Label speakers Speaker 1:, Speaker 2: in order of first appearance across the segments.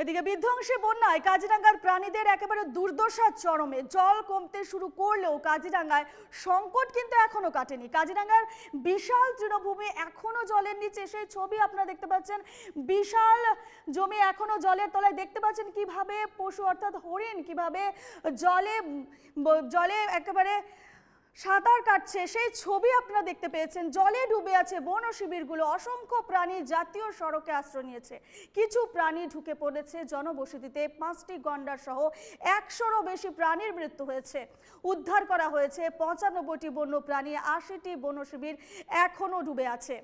Speaker 1: এদিকে বিধ্বংসী বন্যায় কাজিরাঙ্গার প্রাণীদের একেবারে দুর্দশার চরমে। জল কমতে শুরু করলেও কাজিরাঙ্গায় সংকট কিন্তু এখনো কাটেনি। কাজিরাঙ্গার বিশাল তৃণভূমি এখনো জলের নিচে, সেই ছবি আপনারা দেখতে পাচ্ছেন। বিশাল জমি এখনো জলের তলায়। দেখতে পাচ্ছেন কিভাবে পশু অর্থাৎ হরিণ কিভাবে জলে জলে একেবারে সাঁতার কাটছে, সেই ছবি আপনারা দেখতে পেয়েছেন। জলে ডুবে আছে বন শিবিরগুলো। অসংখ্য প্রাণী জাতীয় সড়কে আশ্রয় নিয়েছে। কিছু প্রাণী ঢুকে পড়েছে জনবসতিতে। 5টি গন্ডার সহ 100রও বেশি প্রাণীর মৃত্যু হয়েছে। উদ্ধার করা হয়েছে 95টি বন্য প্রাণী। 80টি বন শিবির এখনো ডুবে আছে।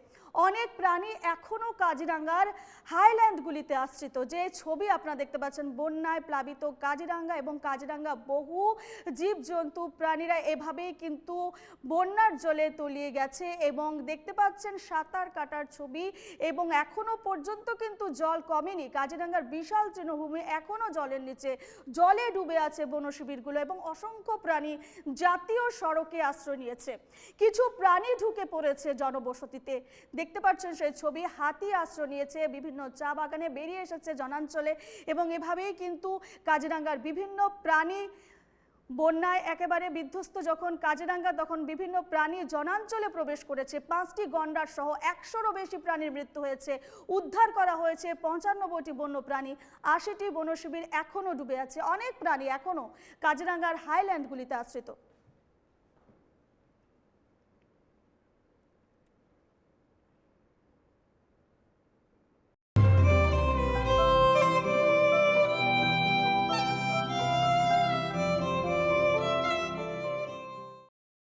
Speaker 1: অনেক প্রাণী এখনো কাজিরাঙ্গার হাইল্যান্ডগুলিতে আশ্রিত। যে ছবি আপনারা দেখতে পাচ্ছেন, বন্যায় প্লাবিত কাজিরাঙ্গা এবং কাজিরাঙ্গা বহু জীবজন্তু প্রাণীরা এভাবেই কিন্তু বন্যার জলে তলিয়ে গেছে এবং দেখতে পাচ্ছেন সাঁতার কাটার ছবি। এবং এখনো পর্যন্ত কিন্তু জল কমেনি। কাজিরাঙ্গার বিশাল তৃণভূমি এখনো জলের নিচে। জলে ডুবে আছে বন শিবিরগুলো এবং অসংখ্য প্রাণী জাতীয় সড়কে আশ্রয় নিয়েছে। কিছু প্রাণী ঢুকে পড়েছে জনবসতিতে। দেখতে পাচ্ছেন সেই ছবি। হাতি আশ্রয় নিয়েছে বিভিন্ন চা বাগানে, বেরিয়ে এসেছে জনাঞ্চলে এবং এভাবেই কিন্তু কাজিরাঙ্গার বিভিন্ন প্রাণী বন্যায় একেবারে বিধ্বস্ত যখন কাজিরাঙ্গা, তখন বিভিন্ন প্রাণী জনাঞ্চলে প্রবেশ করেছে। 5টি গন্ডার সহ 100রও বেশি প্রাণীর মৃত্যু হয়েছে। উদ্ধার করা হয়েছে 95টি বন্য প্রাণী। 80টি বন শিবির এখনো ডুবে আছে। অনেক প্রাণী এখনো কাজিরাঙ্গার হাইল্যান্ডগুলিতে আশ্রিত।